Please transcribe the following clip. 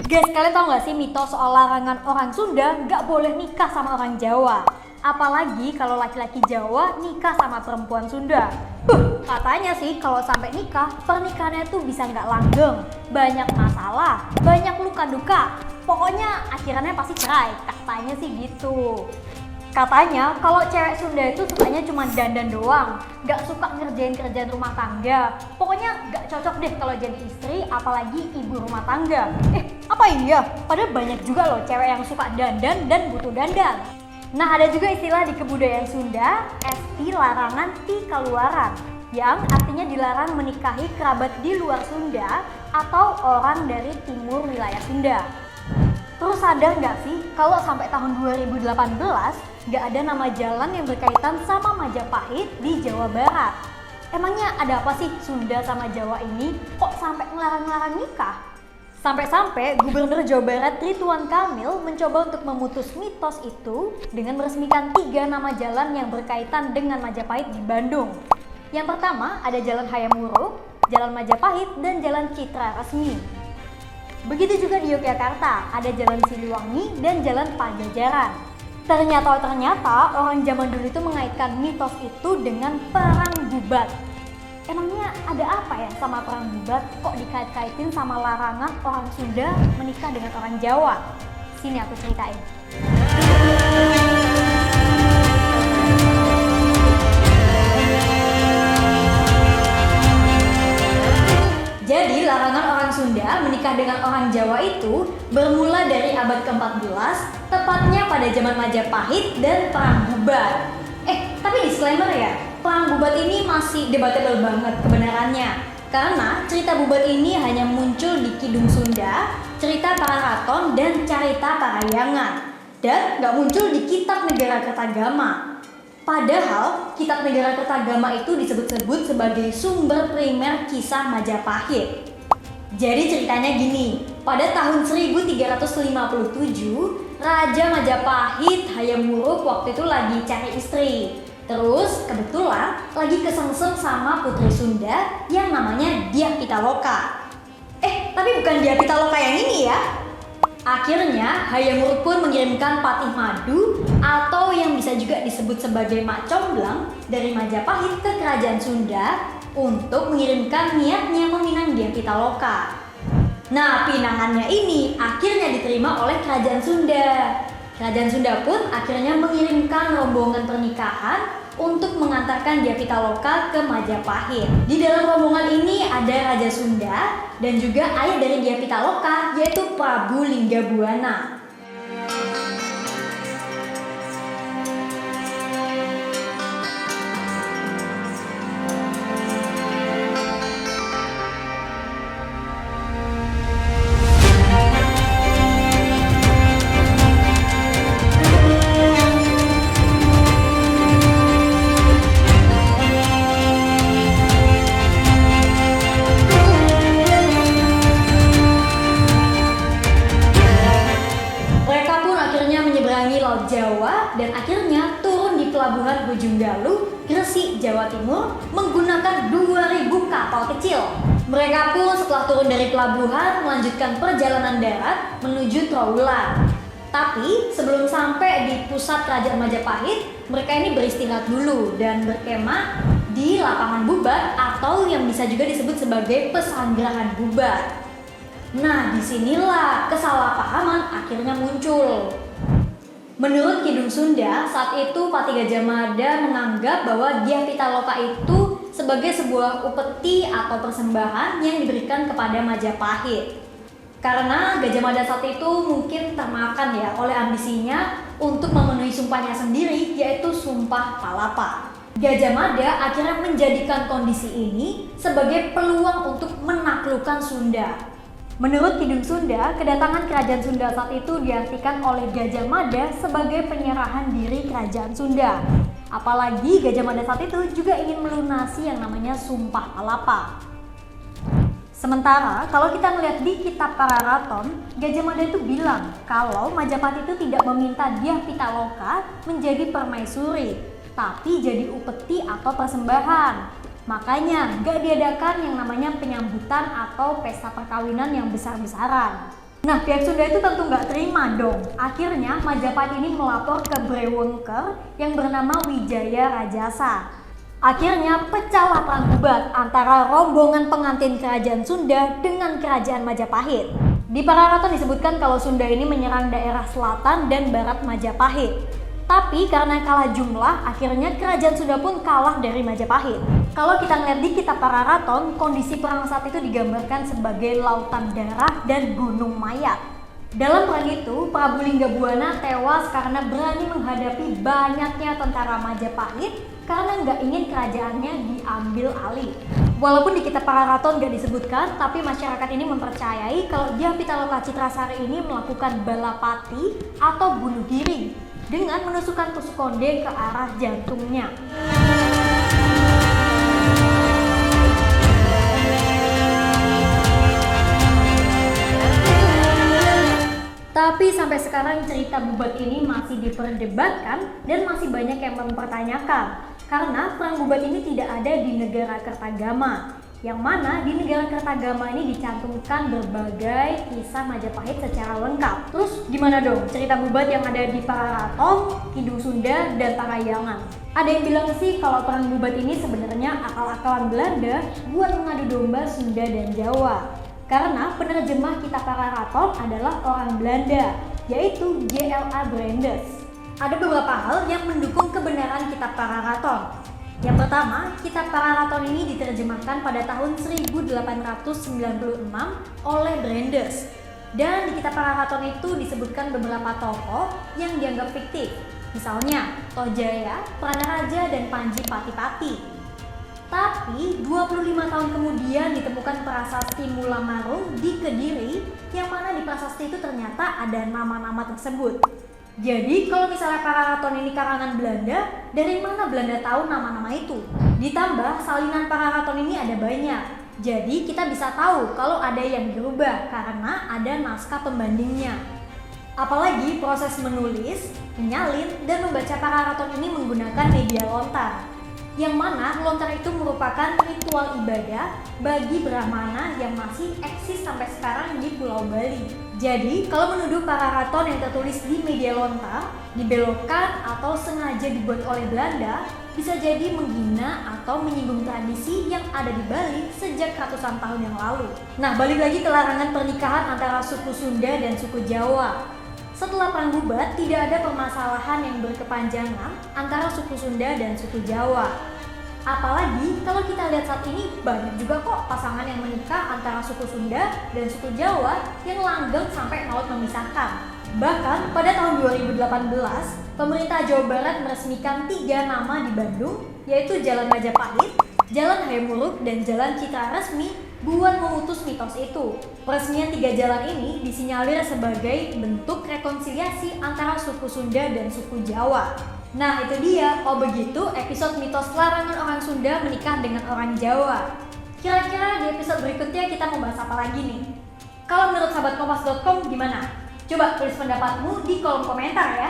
Guys, kalian tau gak sih mitos soal larangan orang Sunda nggak boleh nikah sama orang Jawa? Apalagi kalau laki-laki Jawa nikah sama perempuan Sunda. Katanya sih kalau sampai nikah, pernikahannya tuh bisa nggak langgeng, banyak masalah, banyak luka duka. Pokoknya akhirannya pasti cerai, katanya sih gitu. Katanya kalau cewek Sunda itu sukanya cuma dandan doang, nggak suka ngerjain kerjaan rumah tangga. Pokoknya nggak cocok deh kalau jadi istri, apalagi ibu rumah tangga. Apa iya? Padahal banyak juga loh cewek yang suka dandan dan butuh dandan. Nah, ada juga istilah di kebudayaan Sunda, esti larangan ti kaluaran, yang artinya dilarang menikahi kerabat di luar Sunda atau orang dari timur wilayah Sunda. Terus sadar nggak sih kalau sampai tahun 2018 nggak ada nama jalan yang berkaitan sama Majapahit di Jawa Barat? Emangnya ada apa sih Sunda sama Jawa ini kok sampai ngelarang-larang nikah? Sampai-sampai Gubernur Jawa Barat Ridwan Kamil mencoba untuk memutus mitos itu dengan meresmikan 3 nama jalan yang berkaitan dengan Majapahit di Bandung. Yang pertama ada Jalan Hayam Wuruk, Jalan Majapahit, dan Jalan Citra Resmi. Begitu juga di Yogyakarta, ada Jalan Siliwangi dan Jalan Pajajaran. Ternyata orang zaman dulu itu mengaitkan mitos itu dengan perang bubat. Emangnya ada apa ya sama perang bubat kok dikait-kaitin sama larangan orang Sunda menikah dengan orang Jawa? Sini aku ceritain. Jadi larangan orang Sunda menikah dengan orang Jawa itu bermula dari abad ke-14, tepatnya pada zaman Majapahit dan perang bubat. Tapi disclaimer ya, perang bubat ini masih debatable banget kebenarannya. Karena cerita bubat ini hanya muncul di Kidung Sunda, cerita para raton, dan carita parayangan. Dan nggak muncul di Kitab Negara Kertagama. Padahal Kitab Negara Kertagama itu disebut-sebut sebagai sumber primer kisah Majapahit. Jadi ceritanya gini, pada tahun 1357, Raja Majapahit Hayam Wuruk waktu itu lagi cari istri. Terus kebetulan lagi kesengsem sama putri Sunda yang namanya Dyah Pitaloka. Tapi bukan Dyah Pitaloka yang ini ya. Akhirnya Hayam Wuruk pun mengirimkan patih madu atau yang bisa juga disebut sebagai mak comblang dari Majapahit ke kerajaan Sunda untuk mengirimkan niatnya meminang Dyah Pitaloka. Nah, pinangannya ini akhirnya diterima oleh kerajaan Sunda. Kerajaan Sunda pun akhirnya mengirimkan rombongan pernikahan untuk mengantarkan Dyah Pitaloka ke Majapahit. Di dalam rombongan ini ada Raja Sunda dan juga ayah dari Dyah Pitaloka, yaitu Prabu Linggabuana. Jawa dan akhirnya turun di pelabuhan Bojonggalu, Gresik, Jawa Timur menggunakan 2000 kapal kecil. Mereka pun setelah turun dari pelabuhan melanjutkan perjalanan darat menuju Trowulan. Tapi sebelum sampai di pusat kerajaan Majapahit, mereka ini beristirahat dulu dan berkemah di lapangan bubat atau yang bisa juga disebut sebagai pesanggerahan bubat. Nah, disinilah kesalahpahaman akhirnya muncul. Menurut Kidung Sunda, saat itu Pati Gajah Mada menganggap bahwa Dyah Pitaloka itu sebagai sebuah upeti atau persembahan yang diberikan kepada Majapahit. Karena Gajah Mada saat itu mungkin termakan ya oleh ambisinya untuk memenuhi sumpahnya sendiri, yaitu Sumpah Palapa. Gajah Mada akhirnya menjadikan kondisi ini sebagai peluang untuk menaklukkan Sunda. Menurut Kidung Sunda, kedatangan kerajaan Sunda saat itu diartikan oleh Gajah Mada sebagai penyerahan diri kerajaan Sunda. Apalagi Gajah Mada saat itu juga ingin melunasi yang namanya Sumpah Palapa. Sementara kalau kita melihat di Kitab Para Raton, Gajah Mada itu bilang kalau Majapahit itu tidak meminta Dyah Pitaloka menjadi permaisuri, tapi jadi upeti atau persembahan. Makanya gak diadakan yang namanya penyambutan atau pesta perkawinan yang besar-besaran. Nah, pihak Sunda itu tentu nggak terima dong. Akhirnya Majapahit ini melapor ke Brewengker yang bernama Wijaya Rajasa. Akhirnya pecahlah perang bubat antara rombongan pengantin kerajaan Sunda dengan kerajaan Majapahit. Di Pararaton disebutkan kalau Sunda ini menyerang daerah selatan dan barat Majapahit. Tapi karena kalah jumlah, akhirnya kerajaan Sunda pun kalah dari Majapahit. Kalau kita ngeliat di kitab Pararaton, kondisi perang saat itu digambarkan sebagai lautan darah dan gunung mayat. Dalam perang itu, Prabu Linggabuana tewas karena berani menghadapi banyaknya tentara Majapahit karena nggak ingin kerajaannya diambil alih. Walaupun di kitab Pararaton nggak disebutkan, tapi masyarakat ini mempercayai kalau Dyah Pitaloka Citrasari ini melakukan balapati atau bunuh diri dengan menusukkan tusuk konde ke arah jantungnya. Tapi sampai sekarang cerita bubat ini masih diperdebatkan dan masih banyak yang mempertanyakan karena perang bubat ini tidak ada di negara Kertagama, yang mana di negara Kertagama ini dicantumkan berbagai kisah Majapahit secara lengkap. Terus gimana dong cerita bubat yang ada di Pararaton, Kidung Sunda, dan Parahyangan? Ada yang bilang sih kalau perang bubat ini sebenarnya akal-akalan Belanda buat mengadu domba Sunda dan Jawa. Karena penerjemah kitab Pararaton adalah orang Belanda, yaitu J.L.A. Brandes. Ada beberapa hal yang mendukung kebenaran kitab Pararaton. Yang pertama, kitab Pararaton ini diterjemahkan pada tahun 1896 oleh Brandes. Dan di kitab Pararaton itu disebutkan beberapa tokoh yang dianggap fiktif. Misalnya, Tojaya, Pranaraja, dan Panji Pati-Pati. Tapi 25 tahun kemudian ditemukan prasasti Mula Marung di Kediri, yang mana di prasasti itu ternyata ada nama-nama tersebut. Jadi kalau misalnya Pararaton ini karangan Belanda, dari mana Belanda tahu nama-nama itu? Ditambah salinan Pararaton ini ada banyak, jadi kita bisa tahu kalau ada yang dirubah karena ada naskah pembandingnya. Apalagi proses menulis, menyalin, dan membaca Pararaton ini menggunakan media lontar, yang mana lontar itu merupakan ritual ibadah bagi Brahmana yang masih eksis sampai sekarang di Pulau Bali. Jadi, kalau menuduh Pararaton yang tertulis di media lontar dibelokkan atau sengaja dibuat oleh Belanda, bisa jadi menghina atau menyinggung tradisi yang ada di Bali sejak ratusan tahun yang lalu. Nah, balik lagi ke larangan pernikahan antara suku Sunda dan suku Jawa. Setelah perang bubat, tidak ada permasalahan yang berkepanjangan antara suku Sunda dan suku Jawa. Apalagi kalau kita lihat saat ini banyak juga kok pasangan yang menikah antara suku Sunda dan suku Jawa yang langgeng sampai maut memisahkan. Bahkan pada tahun 2018, pemerintah Jawa Barat meresmikan 3 nama di Bandung, yaitu Jalan Majapahit, Jalan Hayamuruk, dan Jalan Citra Resmi buat memutus mitos itu. Peresmian 3 jalan ini disinyalir sebagai bentuk rekonsiliasi antara suku Sunda dan suku Jawa. Nah itu dia, oh begitu episode mitos larangan orang Sunda menikah dengan orang Jawa. Kira-kira di episode berikutnya kita mau bahas apa lagi nih? Kalau menurut sahabat kompas.com gimana? Coba tulis pendapatmu di kolom komentar ya.